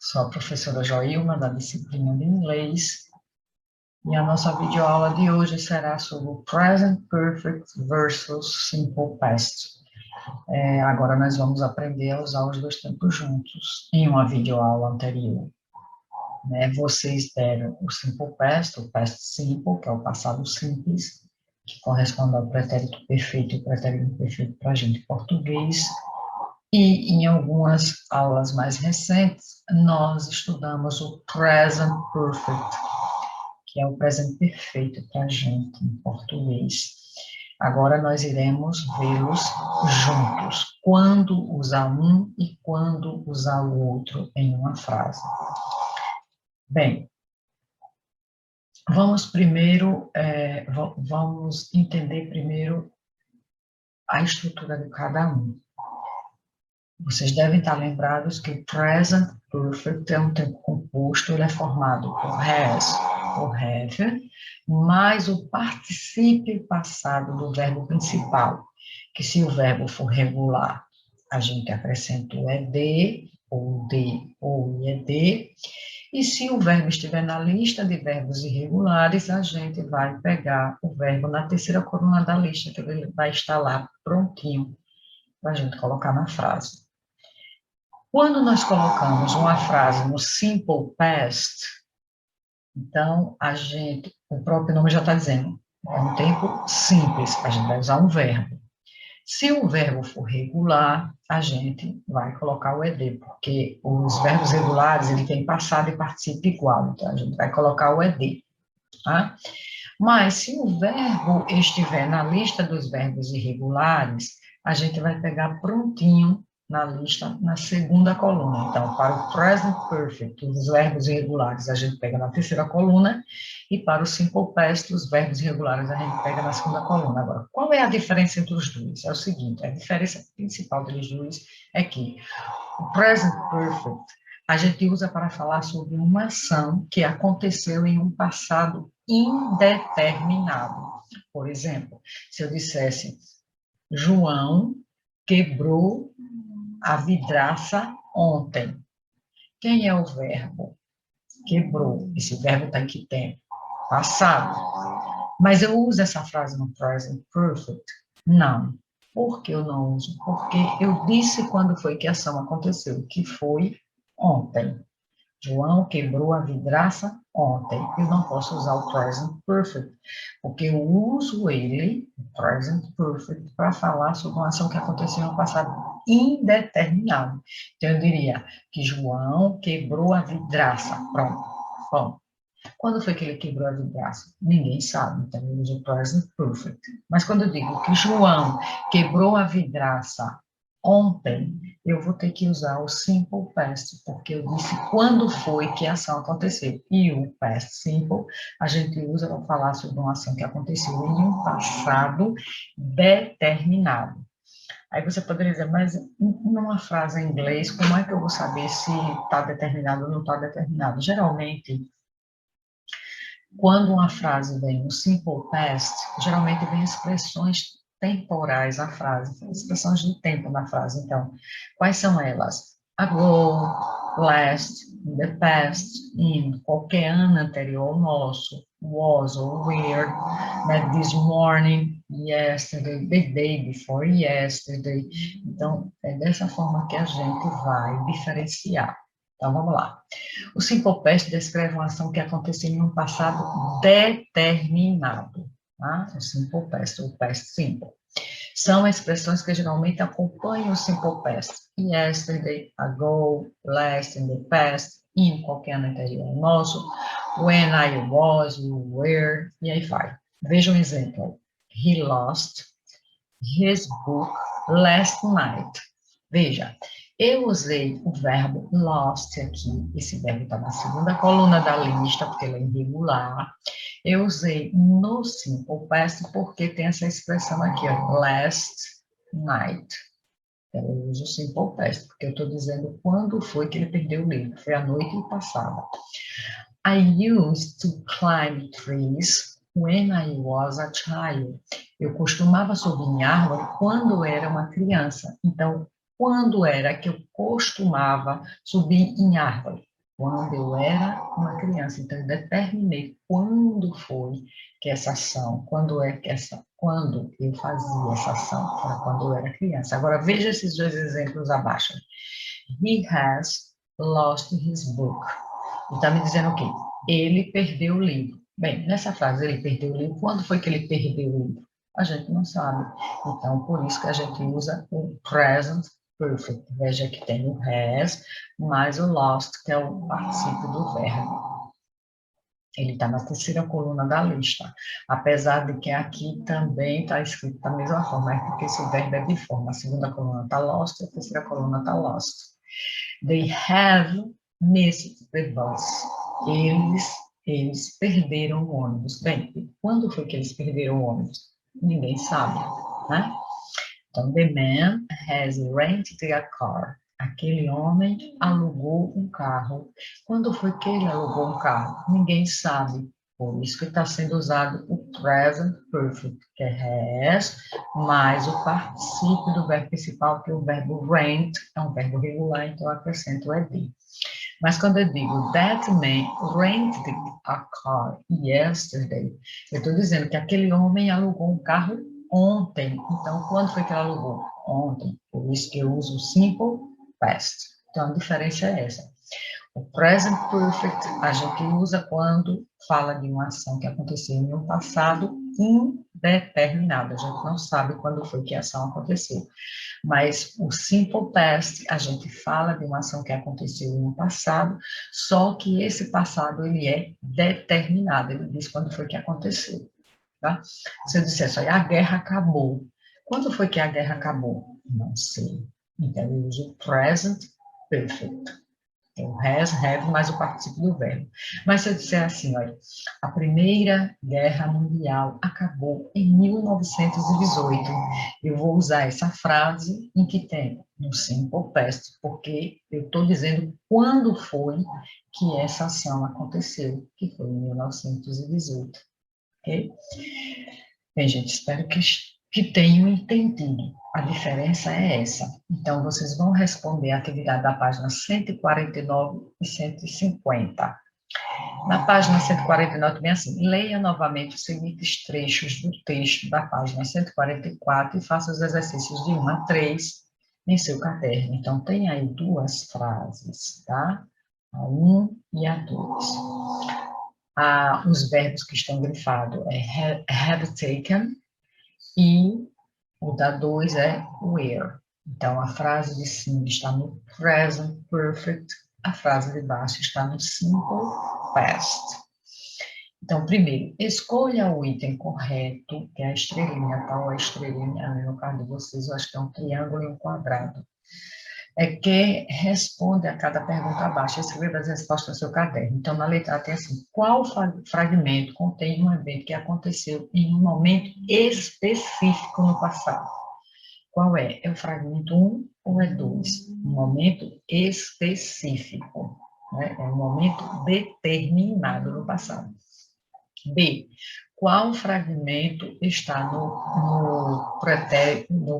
Sou a professora Joilma, da disciplina de inglês, e a nossa videoaula de hoje será sobre o Present Perfect versus Simple Past. Agora nós vamos aprender a usar os dois tempos juntos. Em uma videoaula anterior, vocês deram o Simple Past, o Past Simple, que é o passado simples, que corresponde ao pretérito perfeito e o pretérito imperfeito para a gente em português. E em algumas aulas mais recentes, nós estudamos o Present Perfect, que é o presente perfeito para a gente em português. Agora nós iremos vê-los juntos, quando usar um e quando usar o outro em uma frase. Bem, vamos entender primeiro a estrutura de cada um. Vocês devem estar lembrados que o present perfect é um tempo composto, ele é formado por has, por have, mais o particípio passado do verbo principal, que se o verbo for regular, a gente acrescenta o ed, ou de, ou ied, e se o verbo estiver na lista de verbos irregulares, a gente vai pegar o verbo na terceira coluna da lista, que ele vai estar lá prontinho para a gente colocar na frase. Quando nós colocamos uma frase no simple past, então o próprio nome já está dizendo, é um tempo simples, a gente vai usar um verbo. Se o verbo for regular, a gente vai colocar o ed, porque os verbos regulares, ele tem passado e participo igual, então a gente vai colocar o ed, tá? Mas se o verbo estiver na lista dos verbos irregulares, a gente vai pegar prontinho na lista, na segunda coluna. Então, para o present perfect, os verbos irregulares, a gente pega na terceira coluna, e para o simple past, os verbos irregulares, a gente pega na segunda coluna. Agora, qual é a diferença entre os dois? É o seguinte, a diferença principal deles dois é que o present perfect a gente usa para falar sobre uma ação que aconteceu em um passado indeterminado. Por exemplo, se eu dissesse, João quebrou a vidraça ontem. Quem é o verbo? Quebrou. Esse verbo está em que tempo? Passado. Mas eu uso essa frase no present perfect? Não. Por que eu não uso? Porque eu disse quando foi que a ação aconteceu, que foi ontem. João quebrou a vidraça ontem. Eu não posso usar o present perfect, porque eu uso ele, o present perfect, para falar sobre uma ação que aconteceu no passado indeterminado. Então, eu diria que João quebrou a vidraça. Pronto. Bom, quando foi que ele quebrou a vidraça? Ninguém sabe, então eu uso o present perfect. Mas quando eu digo que João quebrou a vidraça ontem, eu vou ter que usar o simple past, porque eu disse quando foi que a ação aconteceu. E o past simple a gente usa para falar sobre uma ação que aconteceu em um passado determinado. Aí você poderia dizer, mas numa frase em inglês, como é que eu vou saber se está determinado ou não está determinado? Geralmente, quando uma frase vem no simple past, geralmente vem expressões temporais na frase, expressões de tempo na frase. Então, quais são elas? Ago, last, in the past, in, qualquer ano anterior ao nosso, was or were, né? This morning, yesterday, the day before yesterday. Então, é dessa forma que a gente vai diferenciar. Então, vamos lá. O simple past descreve uma ação que aconteceu em um passado determinado. Tá? O simple past, o past simple. São expressões que geralmente acompanham o simple past. Yesterday, ago, last, in the past, in qualquer ano anterior nosso, when I was, you were, e aí vai. Veja um exemplo. He lost his book last night. Veja, eu usei o verbo lost aqui, esse verbo está na segunda coluna da lista, porque ele é irregular. Eu usei no simple past porque tem essa expressão aqui, ó, last night. Então, eu uso o simple past, porque eu estou dizendo quando foi que ele perdeu o livro, foi a noite passada. I used to climb trees when I was a child. Eu costumava subir em árvore quando eu era uma criança. Então, quando era que eu costumava subir em árvore? quando eu era uma criança. Então, eu determinei quando foi que essa ação, quando eu fazia essa ação, que era quando eu era criança. Agora, veja esses dois exemplos abaixo. He has lost his book. Ele está me dizendo o quê? Ele perdeu o livro. Bem, nessa frase, ele perdeu o livro. Quando foi que ele perdeu o livro? A gente não sabe. Então, por isso que a gente usa o present perfect. Veja que tem o has, mais o lost, que é o particípio do verbo. Ele está na terceira coluna da lista. Apesar de que aqui também está escrito da mesma forma, é porque esse verbo é biforme. A segunda coluna está lost, a terceira coluna está lost. They have missed the bus. Eles perderam o ônibus. Bem, quando foi que eles perderam o ônibus? Ninguém sabe, né? Então, the man has rented a car. Aquele homem alugou um carro. Quando foi que ele alugou um carro? Ninguém sabe. Por isso que está sendo usado o present perfect, que é has, mais o particípio do verbo principal, que é o verbo rent, é um verbo regular, então eu acrescento o ed. Mas quando eu digo that man rented a car yesterday, eu estou dizendo que aquele homem alugou um carro ontem. Então, quando foi que ele alugou? Ontem. Por isso que eu uso o simple past. Então, a diferença é essa. O present perfect a gente usa quando fala de uma ação que aconteceu em um passado indeterminado. A gente não sabe quando foi que a ação aconteceu. Mas o simple past, a gente fala de uma ação que aconteceu no passado, só que esse passado ele é determinado, ele diz quando foi que aconteceu. Tá? Se eu dissesse, olha, a guerra acabou. Quando foi que a guerra acabou? Não sei. Então, eu uso present perfect. Tem o has, have, mais o particípio do verbo. Mas se eu disser assim, olha, a Primeira Guerra Mundial acabou em 1918, eu vou usar essa frase em que tem no simple past, porque eu estou dizendo quando foi que essa ação aconteceu, que foi em 1918. Ok? Bem, gente, espero que tenham entendido. A diferença é essa. Então, vocês vão responder a atividade da página 149 e 150. Na página 149, vem assim: leia novamente os seguintes trechos do texto da página 144 e faça os exercícios de 1 a 3 em seu caderno. Então, tem aí duas frases, tá? A 1 e a 2. Os verbos que estão grifados é have taken e o da 2 é were. Então, a frase de cima está no present perfect, a frase de baixo está no simple past. Então, primeiro, escolha o item correto, que é a estrelinha, tá? Ou a estrelinha, no caso de vocês, eu acho que é um triângulo e um quadrado. É que responde a cada pergunta abaixo. Escreva as respostas no seu caderno. Então, na letra A tem assim: qual fragmento contém um evento que aconteceu em um momento específico no passado? Qual é? É o fragmento 1 ou é 2? Um momento específico, né? É um momento determinado no passado. B. Qual fragmento está no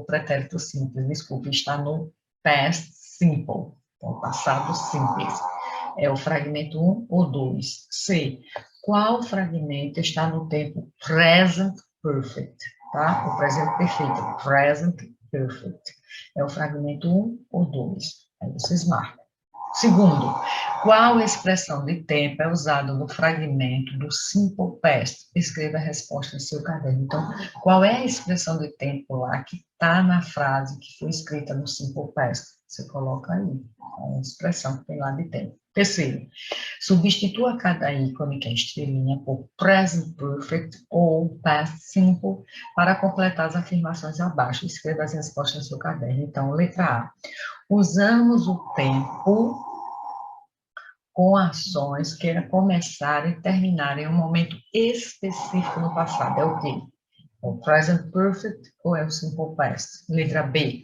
pretérito simples? Desculpe, está no past simple, então, passado simples. É o fragmento 1 ou 2. C. Qual fragmento está no tempo present perfect? Tá? O presente perfeito, present perfect. É o fragmento 1 ou 2. Aí vocês marcam. Segundo, qual expressão de tempo é usada no fragmento do simple past? Escreva a resposta no seu caderno. Então, qual é a expressão de tempo lá que está na frase que foi escrita no simple past? Você coloca aí a expressão que tem lá de tempo. Terceiro, substitua cada ícone, que é estrelinha, por present perfect ou past simple para completar as afirmações abaixo. Escreva as respostas no seu caderno. Então, letra A. Usamos o tempo com ações que começaram e terminaram em um momento específico no passado. É o quê? É o present perfect ou é o simple past? Letra B.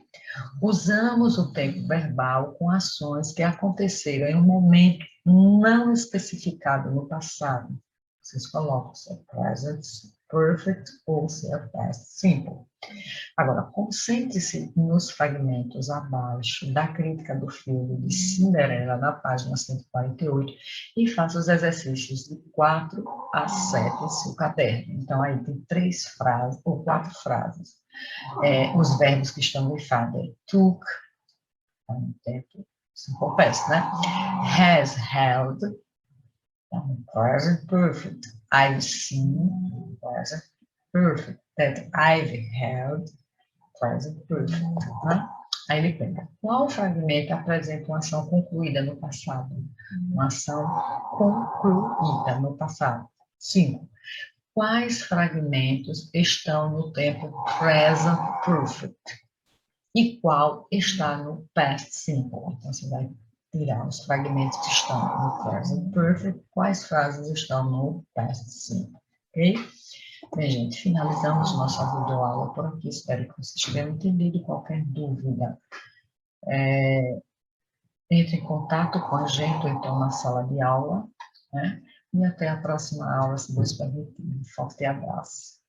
Usamos o tempo verbal com ações que aconteceram em um momento não especificado no passado. Vocês colocam, é present perfect ou se é past simple. Agora, concentre-se nos fragmentos abaixo da crítica do filme de Cinderela, na página 148, e faça os exercícios de 4 a 7 em seu caderno. Então, aí tem 3 frases, ou 4 frases. Os verbos que estão grifados é took, simple past, né? Has held, present perfect. I've seen, present perfect. That I've held, present perfect. Né? Aí ele pega. Qual fragmento apresenta uma ação concluída no passado? Uma ação concluída no passado. 5. Quais fragmentos estão no tempo present perfect? E qual está no past simple? Então, você vai tirar os fragmentos que estão no present perfect, quais frases estão no past simple, ok? Bem, gente, finalizamos nossa videoaula por aqui. Espero que vocês tenham entendido. Qualquer dúvida, entre em contato com a gente ou então na sala de aula, né? E até a próxima aula, se Deus permitir. Um forte abraço.